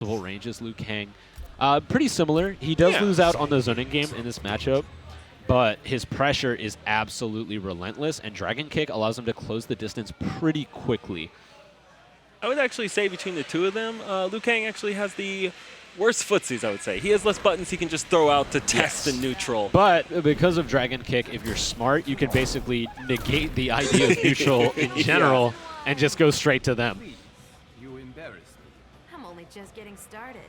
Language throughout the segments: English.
ranges, Liu Kang. Pretty similar. He does lose out on the zoning game in this matchup, but his pressure is absolutely relentless, and Dragon Kick allows him to close the distance pretty quickly. I would actually say between the two of them, Liu Kang actually has the worst footsies, I would say. He has less buttons he can just throw out to test the neutral. But because of Dragon Kick, if you're smart, you can basically negate the idea of neutral in general and just go straight to them. You embarrassed me. I'm only just getting started.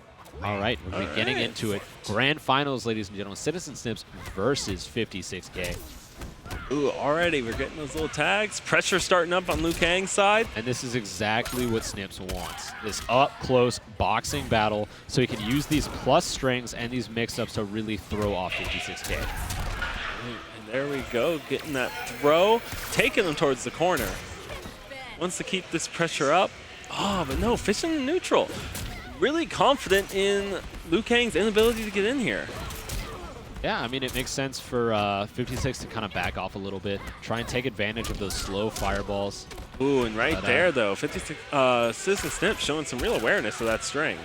All right, we're getting into it. Grand finals, ladies and gentlemen. CitizenSNIPS versus 56K. Ooh, already we're getting those little tags. Pressure starting up on Liu Kang's side. And this is exactly what SNIPS wants. This up-close boxing battle so he can use these plus strings and these mix-ups to really throw off 56K. And there we go, getting that throw, taking him towards the corner. Wants to keep this pressure up. Oh, but no, fishing in neutral. Really confident in Liu Kang's inability to get in here. Yeah, I mean, it makes sense for 56 to kind of back off a little bit, try and take advantage of those slow fireballs. Ooh, and right there, though, 56, CitizenSNIPS showing some real awareness of that string.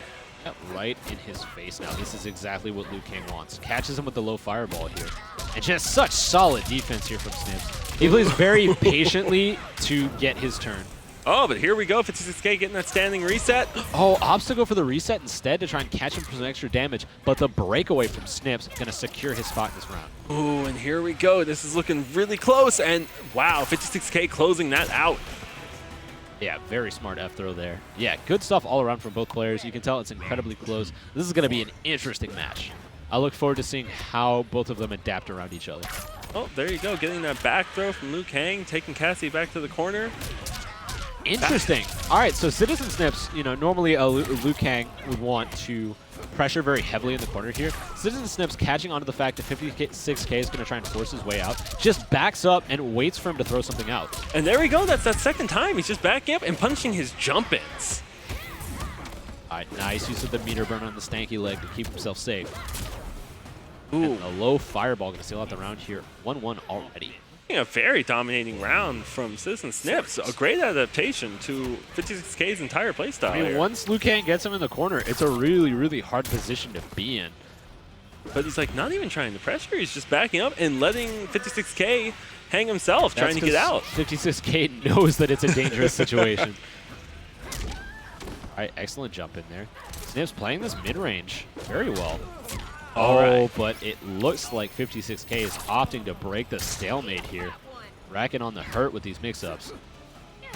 Yeah, right in his face now. This is exactly what Liu Kang wants. Catches him with the low fireball here. And just such solid defense here from SNIPS. He plays very patiently to get his turn. Oh, but here we go, 56K getting that standing reset. Oh, obstacle for the reset instead to try and catch him for some extra damage, but the breakaway from SNIPS going to secure his spot this round. Ooh, and here we go. This is looking really close, and wow, 56K closing that out. Yeah, very smart F throw there. Yeah, good stuff all around from both players. You can tell it's incredibly close. This is going to be an interesting match. I look forward to seeing how both of them adapt around each other. Oh, there you go, getting that back throw from Liu Kang, taking Cassie back to the corner. Interesting. All right, so CitizenSNIPS, you know, normally Liu Kang would want to pressure very heavily in the corner here. CitizenSNIPS catching onto the fact that 56K is going to try and force his way out, just backs up and waits for him to throw something out. And there we go. That's that second time. He's just backing up and punching his jump-ins. All right, nice use of the meter burn on the stanky leg to keep himself safe. Ooh. And a low fireball going to seal out the round here. 1-1 already. A very dominating round from CitizenSNIPS. A great adaptation to 56K's entire playstyle. I mean, once Liu Kang gets him in the corner, it's a really, really hard position to be in. But he's like not even trying to pressure. He's just backing up and letting 56K hang himself, trying to get out. 56K knows that it's a dangerous situation. All right, excellent jump in there. SNIPS playing this mid-range very well. Oh, but it looks like 56K is opting to break the stalemate here. Racking on the hurt with these mix-ups.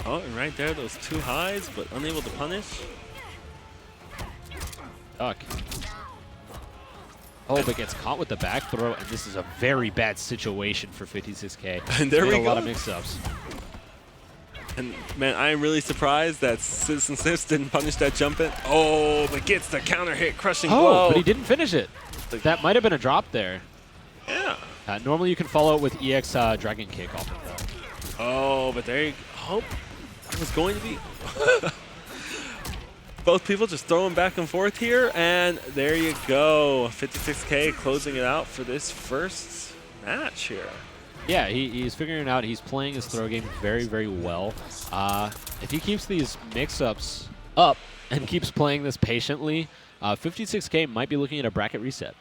Oh, and right there, those two highs, but unable to punish. Duck. Oh, but gets caught with the back throw, and this is a very bad situation for 56K. And there we go. A lot of mix-ups. And man, I am really surprised that CitizenSNIPS didn't punish that jump in. Oh, but gets the counter hit, crushing blow. Oh, but he didn't finish it. That might have been a drop there. Yeah. Normally you can follow it with EX Dragon Kick off of that. Oh, but there you go. Oh, that was going to be... Both people just throwing back and forth here, and there you go. 56K closing it out for this first match here. Yeah, he's figuring it out. He's playing his throw game very, very well. If he keeps these mix-ups up and keeps playing this patiently, 56K might be looking at a bracket reset.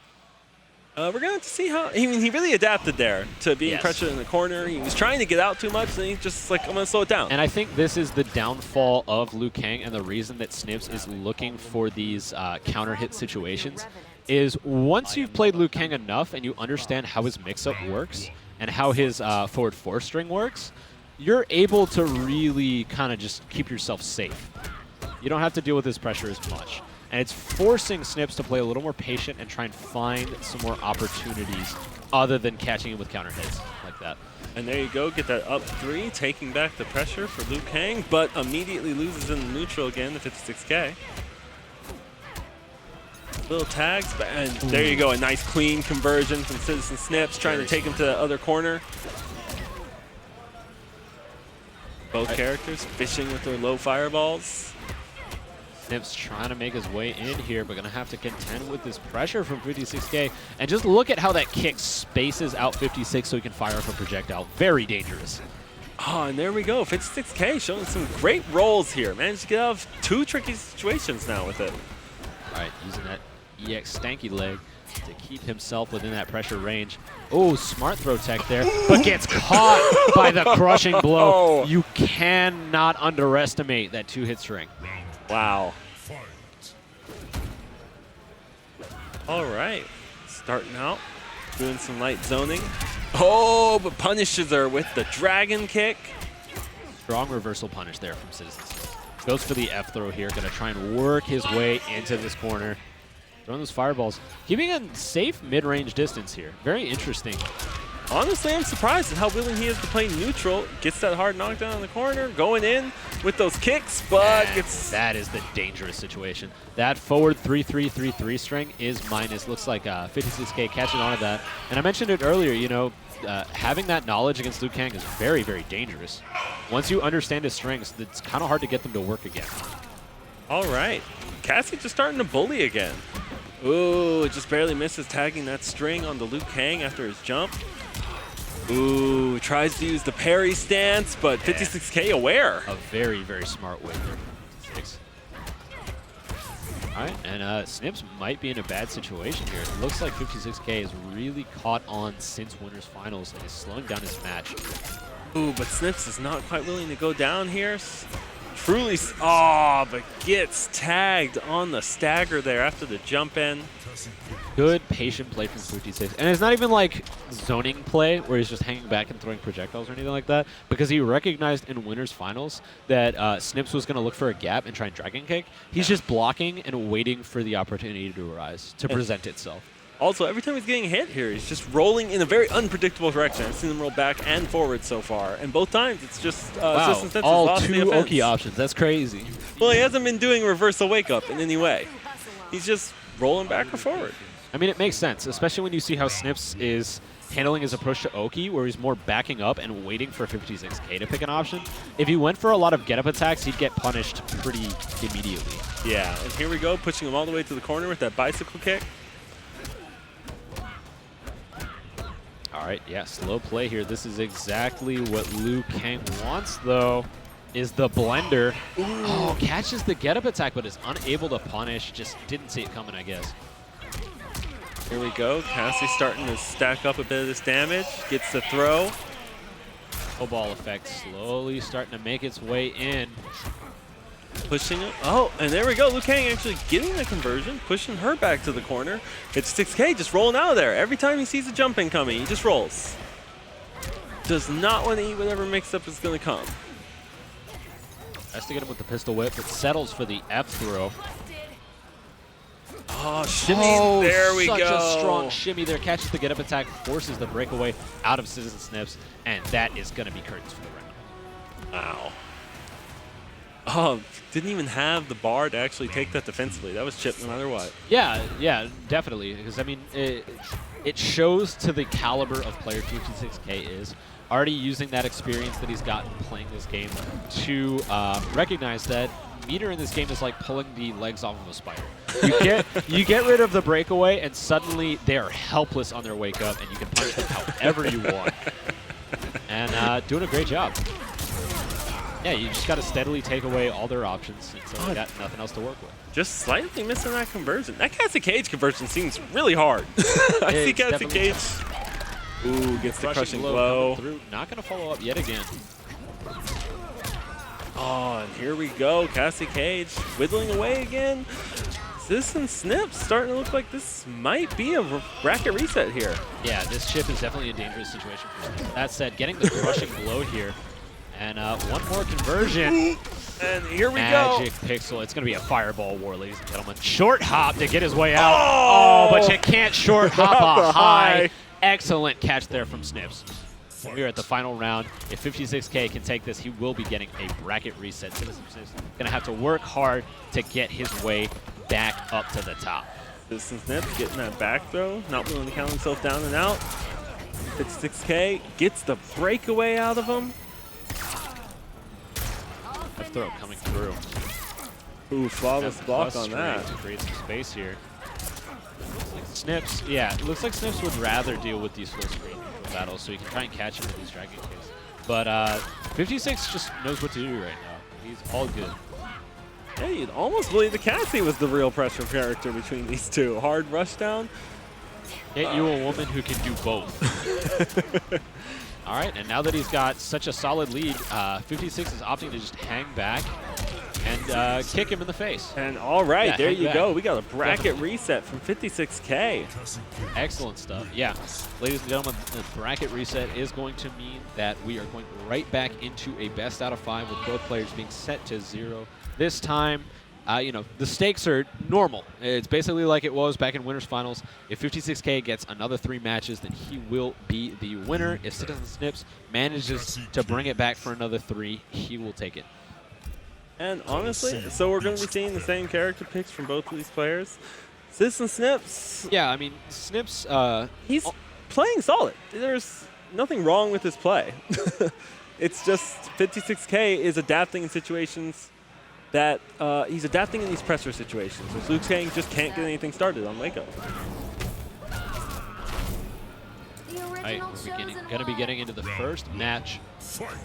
We're going to have to see how... I mean, he really adapted there to being pressured in the corner. He was trying to get out too much, and he's just like, I'm going to slow it down. And I think this is the downfall of Liu Kang, and the reason that SNIPS is looking for these counter-hit situations is once you've played Liu Kang enough and you understand how his mix-up works and how his forward 4-string works, you're able to really kind of just keep yourself safe. You don't have to deal with his pressure as much. And it's forcing SNIPS to play a little more patient and try and find some more opportunities other than catching him with counter hits like that. And there you go, get that up 3, taking back the pressure for Liu Kang, but immediately loses in the neutral again, the 56K. Little tags, and there you go, a nice clean conversion from CitizenSNIPS, trying to take him to the other corner. Both characters fishing with their low fireballs. SNIPS trying to make his way in here, but going to have to contend with this pressure from 56K. And just look at how that kick spaces out 56 so he can fire off a projectile. Very dangerous. Oh, and there we go. 56K showing some great rolls here. Managed to get out of 2 tricky situations now with it. right, using that EX stanky leg to keep himself within that pressure range. Oh, smart throw tech there, but gets caught by the crushing blow. You cannot underestimate that 2-hit string. Wow. All right, starting out, doing some light zoning. Oh, but punishes her with the dragon kick. Strong reversal punish there from CitizenSNIPS. Goes for the F throw here, gonna try and work his way into this corner. Throwing those fireballs, keeping a safe mid-range distance here. Very interesting. Honestly, I'm surprised at how willing he is to play neutral. Gets that hard knockdown in the corner, going in with those kicks, but gets... That is the dangerous situation. That forward 3-3-3-3 string is minus. Looks like 56K catching on to that. And I mentioned it earlier, you know, having that knowledge against Liu Kang is very, very dangerous. Once you understand his strengths, it's kind of hard to get them to work again. All right. Cassie just starting to bully again. Ooh, it just barely misses tagging that string on the Liu Kang after his jump. Ooh, tries to use the parry stance, but 56K aware. A very, very smart way there. 56. All right, and SNIPS might be in a bad situation here. It looks like 56K is really caught on since Winners Finals and is slowing down his match. Ooh, but SNIPS is not quite willing to go down here. Truly, oh, but gets tagged on the stagger there after the jump in. Good patient play from 56. And it's not even like zoning play where he's just hanging back and throwing projectiles or anything like that, because he recognized in Winners Finals that SNIPS was going to look for a gap and try and dragon kick. He's just blocking and waiting for the opportunity to arise, to present itself. Also, every time he's getting hit here, he's just rolling in a very unpredictable direction. I've seen him roll back and forward so far, and both times it's just wow, CitizenSNIPS all lost the 2 offense. Oki options. That's crazy. Well, he hasn't been doing reversal wake up in any way. He's just rolling back or forward. I mean, it makes sense, especially when you see how SNIPS is handling his approach to Oki, where he's more backing up and waiting for 56K to pick an option. If he went for a lot of get-up attacks, he'd get punished pretty immediately. Yeah, and here we go, pushing him all the way to the corner with that bicycle kick. All right, yeah, slow play here. This is exactly what Liu Kang wants, though, is the blender. Ooh. Oh, catches the get-up attack, but is unable to punish. Just didn't see it coming, I guess. Here we go. Cassie starting to stack up a bit of this damage. Gets the throw. Ball effect slowly starting to make its way in. Pushing it. Oh, and there we go. Liu Kang actually getting the conversion, pushing her back to the corner. It's 6K just rolling out of there. Every time he sees a jump in coming, he just rolls. Does not want to eat whatever mix-up is going to come. Has to get him with the pistol whip, but settles for the F throw. Oh, shimmy. There we go. Such a strong shimmy there. Catches the get-up attack, forces the breakaway out of CitizenSNIPS, and that is going to be curtains for the round. Wow. Oh, didn't even have the bar to actually take that defensively. That was chipped no matter what. Yeah, definitely. Because, I mean, it shows to the caliber of player 56K is already using that experience that he's gotten playing this game to recognize that meter in this game is like pulling the legs off of a spider. You get rid of the breakaway, and suddenly they are helpless on their wake up, and you can punch them however you want. And doing a great job. Yeah, you just got to steadily take away all their options until you got nothing else to work with. Just slightly missing that conversion. That Cassie Cage conversion seems really hard. I see Cassie Cage. Ooh, gets the crushing blow. Not going to follow up yet again. Oh, and here we go. Cassie Cage whittling away again. CitizenSNIPS starting to look like this might be a bracket reset here. Yeah, this chip is definitely a dangerous situation for SNIPS. That said, getting the crushing blow here. And one more conversion. And here we Magic go. Pixel. It's going to be a fireball war, ladies and gentlemen. Short hop to get his way out. Oh, but you can't short hop a high. Excellent catch there from SNIPS. We're at the final round. If 56K can take this, he will be getting a bracket reset. CitizenSNIPS going to have to work hard to get his way back up to the top. CitizenSNIPS getting that back throw. Not willing to count himself down and out. 56K gets the breakaway out of him. F throw coming through. Ooh, flawless block on that. To create some space here. SNIPS, yeah, it looks like SNIPS would rather deal with these full screen battles so he can try and catch him with these dragon kicks. But 56 just knows what to do right now. He's all good. Hey, you'd almost believe that Cassie was the real pressure character between these two. Hard rush down. Get you a woman who can do both. All right, and now that he's got such a solid lead, 56 is opting to just hang back and kick him in the face. And all right, Yeah, there hang you back. go. We got a bracket reset from 56K. Excellent stuff. Yeah, ladies and gentlemen, the bracket reset is going to mean that we are going right back into a best out of 5 with both players being set to 0. This time, you know, the stakes are normal. It's basically like it was back in Winners Finals. If 56K gets another 3 matches, then he will be the winner. If CitizenSNIPS manages to bring it back for another 3, he will take it. And honestly, so we're going to be seeing the same character picks from both of these players. CitizenSNIPS, Yeah, I mean, Snips, he's playing solid. There's nothing wrong with his play. It's just 56K is adapting in situations that he's adapting in these pressure situations. So Liu Kang just can't get anything started on Waco. right, we're going to be getting into the first match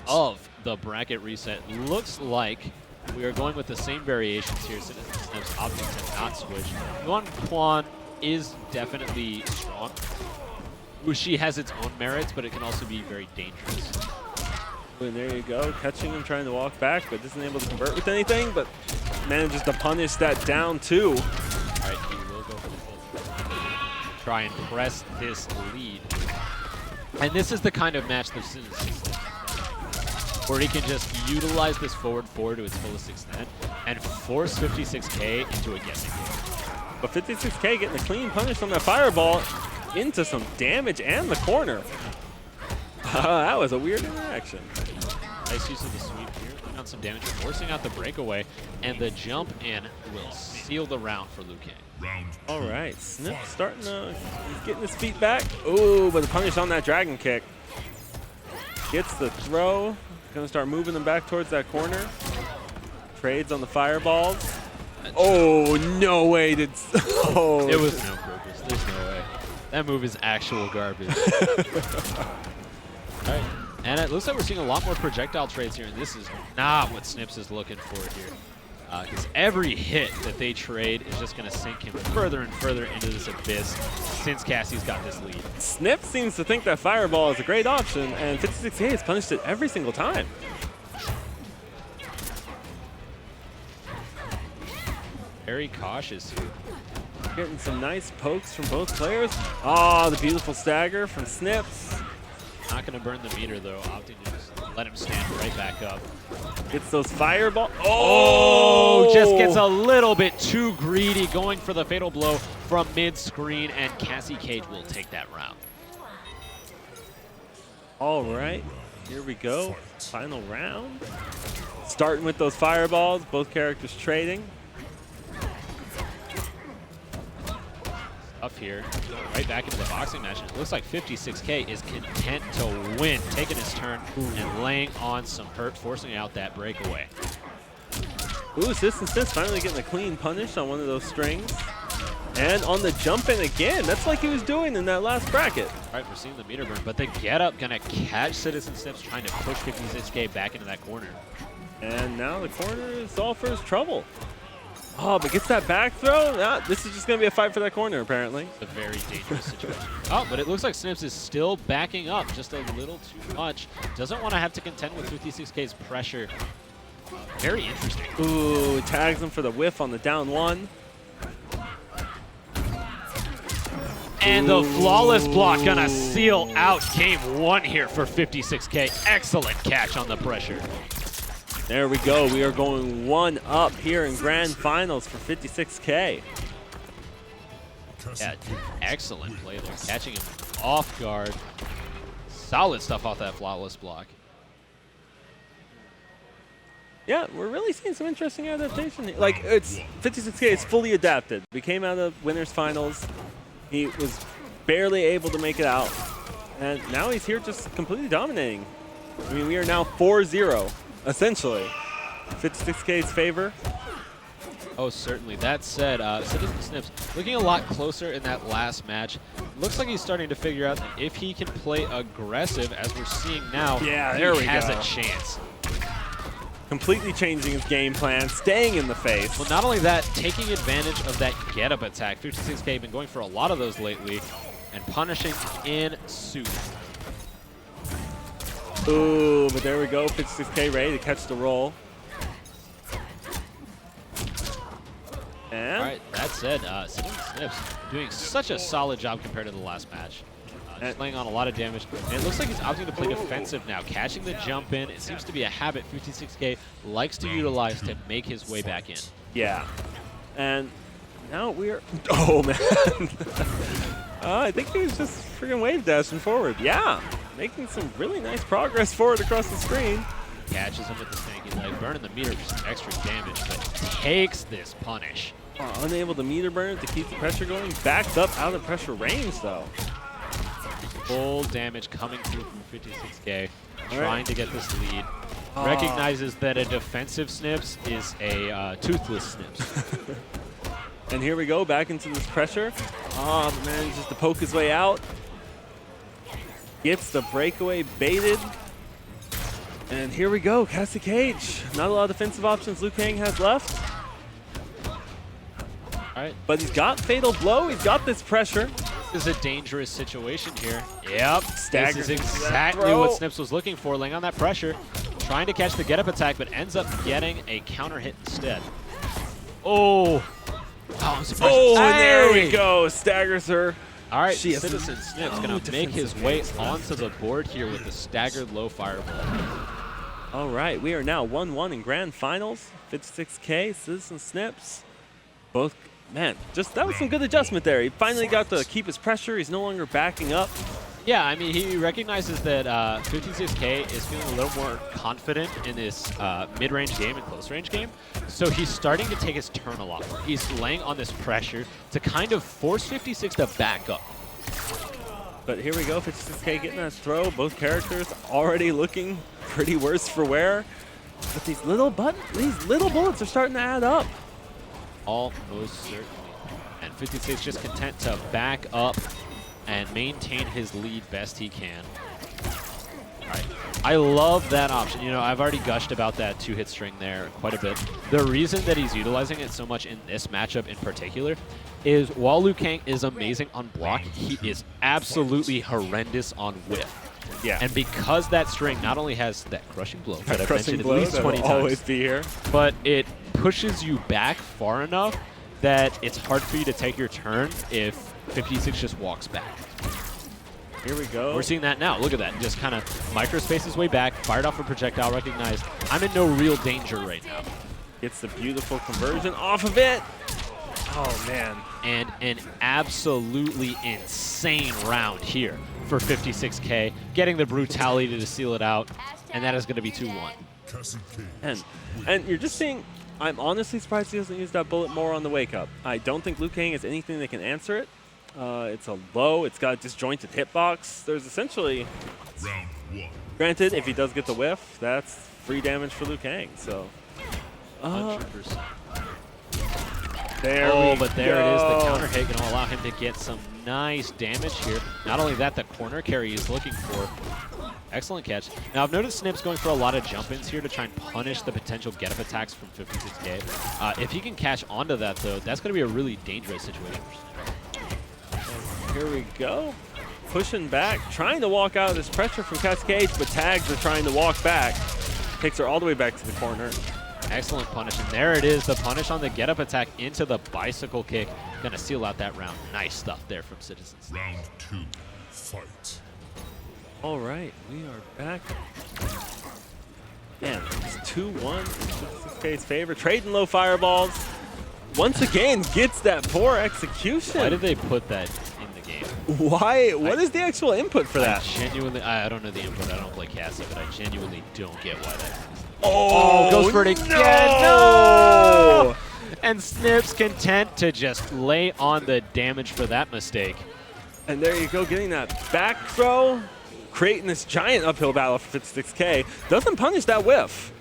of the bracket reset. Looks like we are going with the same variations here. CitizenSNIPS opting to not switch. Yuan Quan is definitely strong. Ushi has its own merits, but it can also be very dangerous. And there you go, catching him trying to walk back, but isn't able to convert with anything, but manages to punish that down too. All right, he will go for the full try and press this lead. And this is the kind of match that where he can just utilize this forward four to its fullest extent and force 56K into a guessing game. But 56K getting a clean punish on that fireball into some damage and the corner. That was a weird interaction. Nice use of the sweep here, putting on some damage, forcing out the breakaway, and the jump in will seal the round for Liu Kang. All right, Snip starting to, he's getting his feet back. Ooh, but the punish on that dragon kick. Gets the throw, gonna start moving them back towards that corner. Trades on the fireballs. Oh, no way did, oh. It was no purpose, there's no way. That move is actual garbage. All right, and it looks like we're seeing a lot more projectile trades here, and this is not what Snips is looking for here. Because every hit that they trade is just going to sink him further and further into this abyss since Cassie's got this lead. Snip seems to think that fireball is a great option, and 56K has punished it every single time. Very cautious here. Getting some nice pokes from both players. Oh, the beautiful stagger from Snips. Not going to burn the meter, though, opting to just let him stand right back up. Gets those fireball. Oh, just gets a little bit too greedy, going for the fatal blow from mid-screen, and Cassie Cage will take that round. All right, here we go. Final round. Starting with those fireballs, both characters trading. Up here, right back into the boxing match. And it looks like 56K is content to win, taking his turn and laying on some hurt, forcing out that breakaway. Ooh, CitizenSNIPS finally getting a clean punish on one of those strings. And on the jump in again. That's like he was doing in that last bracket. All right, we're seeing the meter burn, but the get up gonna catch CitizenSNIPS trying to push 56K back into that corner. And now the corner is all for his trouble. Oh, but gets that back throw? Nah, this is just going to be a fight for that corner, apparently. It's a very dangerous situation. Oh, but it looks like Snips is still backing up just a little too much. Doesn't want to have to contend with 56K's pressure. Very interesting. Ooh, tags him for the whiff on the down one. And the flawless block gonna seal out game one here for 56K. Excellent catch on the pressure. There we go. We are going one up here in grand finals for 56K. Yeah, excellent play there. Catching him off guard. Solid stuff off that flawless block. Yeah, we're really seeing some interesting adaptation here. Like, it's 56K is fully adapted. We came out of winners finals. He was barely able to make it out. And now he's here just completely dominating. I mean, we are now 4-0. Essentially, 56K's favor. Oh, certainly. That said, CitizenSNIPS looking a lot closer in that last match. Looks like he's starting to figure out that if he can play aggressive, as we're seeing now, Yeah, there he we has go. a chance. completely changing his game plan, staying in the face. Well, not only that, taking advantage of that get-up attack. 56K been going for a lot of those lately, and punishing in suit. Ooh, but there we go. 56K ready to catch the roll. And All right, that said, CitizenSNIPS doing such a solid job compared to the last match. Just laying on a lot of damage. And it looks like he's opting to play defensive now, catching the jump in. It seems to be a habit 56K likes to utilize to make his way back in. yeah. And now we're... Oh, man. I think he was just freaking wave dashing forward. Yeah. Making some really nice progress forward across the screen. Catches him with the stanky leg, burning the meter for some extra damage, but takes this punish. Unable to meter burn to keep the pressure going. Backed up out of pressure range, though. Full damage coming through from 56K, All trying right. to get this lead. Recognizes that a defensive Snips is a toothless Snips. And here we go, back into this pressure. Oh, manages to poke his way out. Gets the breakaway baited. And here we go, Cassie Cage. Not a lot of defensive options Liu Kang has left. All right, But he's got Fatal Blow, he's got this pressure. this is a dangerous situation here. Yep, Staggers this is into that exactly throw. what Snips was looking for, laying on that pressure, trying to catch the get-up attack, but ends up getting a counter hit instead. Oh, I'm surprised. Oh, and there we Hey! go, staggers her. All right, She has CitizenSNIPS no going to make his way defensive onto the board here with the staggered low fireball. All right, we are now 1-1 in grand finals. 56K, CitizenSNIPS. Both, man, that was some good adjustment there. He finally got to keep his pressure. He's no longer backing up. Yeah, I mean, he recognizes that 56K is feeling a little more confident in this mid-range game and close-range game. So he's starting to take his turn a lot more. He's laying on this pressure to kind of force 56 to back up. But here we go, 56K getting that throw. Both characters already looking pretty worse for wear. But these little bullets are starting to add up. Almost certainly. And 56 just content to back up and maintain his lead best he can. All right. I love that option. You know, I've already gushed about that two-hit string there quite a bit. The reason that he's utilizing it so much in this matchup in particular is while Liu Kang is amazing on block, he is absolutely horrendous on whiff. Yeah. And because that string not only has that crushing blow that I've Crushing mentioned blow at least that 20 will times, always be here. but it pushes you back far enough that it's hard for you to take your turn if 56 just walks back. Here we go. We're seeing that now. Look at that. Just kind of microspace his way back, fired off a projectile, recognized. I'm in no real danger right now. Gets the beautiful conversion off of it. Oh, man. And an absolutely insane round here for 56K, getting the brutality to seal it out, and that is going to be 2-1. And you're just seeing, I'm honestly surprised he doesn't use that bullet more on the wake up. I don't think Liu Kang has anything that can answer it. It's a low, it's got a disjointed hitbox. There's essentially, granted, if he does get the whiff, that's free damage for Liu Kang, so. 100%. There Oh, we but there go. it is. The counter hit going to allow him to get some nice damage here. Not only that, the corner carry he's looking for. Excellent catch. Now, I've noticed Snips going for a lot of jump-ins here to try and punish the potential get-up attacks from 56K. If he can catch onto that, though, that's going to be a really dangerous situation for Snips. Here we go. Pushing back, trying to walk out of this pressure from Cascade, but tags are trying to walk back. Takes her all the way back to the corner. Excellent punish, and there it is, the punish on the get-up attack into the bicycle kick. Going to seal out that round. Nice stuff there from Citizens. Round 2, fight. All right, we are back. Man, it's 2-1 in 56K's favor. Trading low fireballs. Once again, gets that poor execution. Why did they put that in the game? Why? What is the actual input for that? I don't know the input. I don't play Cassie, but I genuinely don't get why that is. Oh, Goes for it again. no! No! And Snips content to just lay on the damage for that mistake. And there you go, getting that back throw, creating this giant uphill battle for 56K. Doesn't punish that whiff.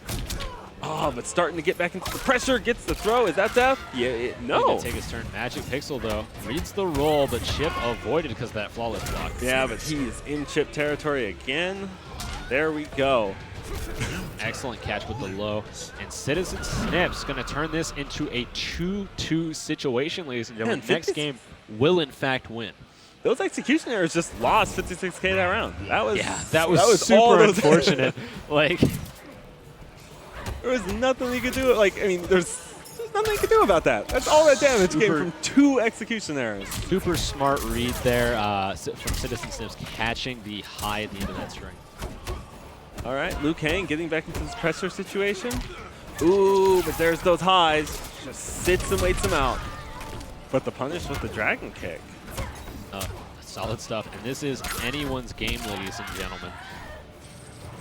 Oh, but starting to get back into the pressure, gets the throw. Is that death? Yeah, no. Gonna take his turn. Magic Pixel, though, reads the roll, but Chip avoided because of that flawless block. Yeah, but he is in chip territory again. There we go. Excellent catch with the low. And CitizenSNIPS going to turn this into a 2-2 situation, ladies and gentlemen. Man, Next game will, in fact, win. Those execution errors just lost 56K that round. That was That was all super those unfortunate. Like, there was nothing you could do. Like, I mean, there's nothing you could do about that. That's all that damage came from 2 execution errors. super smart read there from CitizenSNIPS, catching the high at the end of that string. All right, Liu Kang getting back into this pressure situation. Ooh, but there's those highs. Just sits and waits him out. But the punish with the dragon kick. Solid stuff. And this is anyone's game, ladies and gentlemen.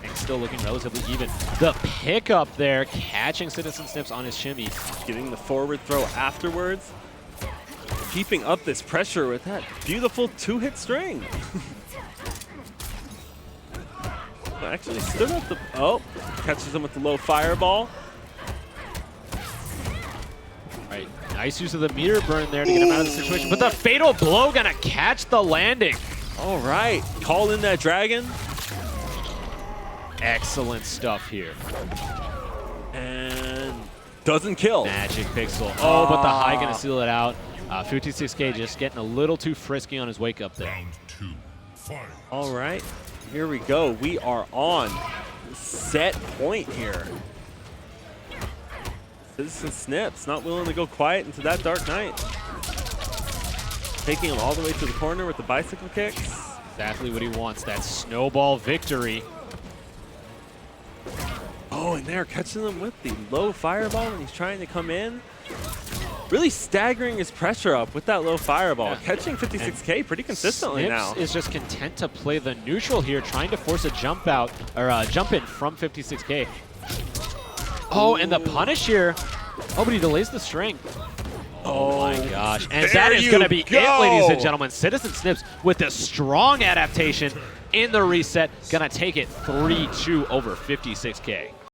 And still looking relatively even. The pickup there, catching CitizenSNIPS on his shimmy. Getting the forward throw afterwards. Keeping up this pressure with that beautiful 2-hit string. Actually stood up the... Oh, catches him with the low fireball. Right, nice use of the meter burn there to get him out of the situation. But the fatal blow gonna catch the landing. All right, call in that dragon. Excellent stuff here. And doesn't kill. Magic Pixel. Oh, but the high gonna seal it out. 56K just getting a little too frisky on his wake up there. Round 2, fight. All right, here we go. We are on set point here. CitizenSNIPS not willing to go quiet into that Dark Knight. Taking him all the way to the corner with the bicycle kicks. Exactly what he wants, that snowball victory. Oh, and they're catching him with the low fireball when he's trying to come in. Really staggering his pressure up with that low fireball. Yeah. Catching 56K pretty consistently now. Snips is just content to play the neutral here, trying to force a jump out, or jump in from 56K. Oh, and the punish here. Oh, but he delays the string. Oh my gosh. And that is going to be it, ladies and gentlemen. CitizenSNIPS with a strong adaptation in the reset. Going to take it 3-2 over 56K.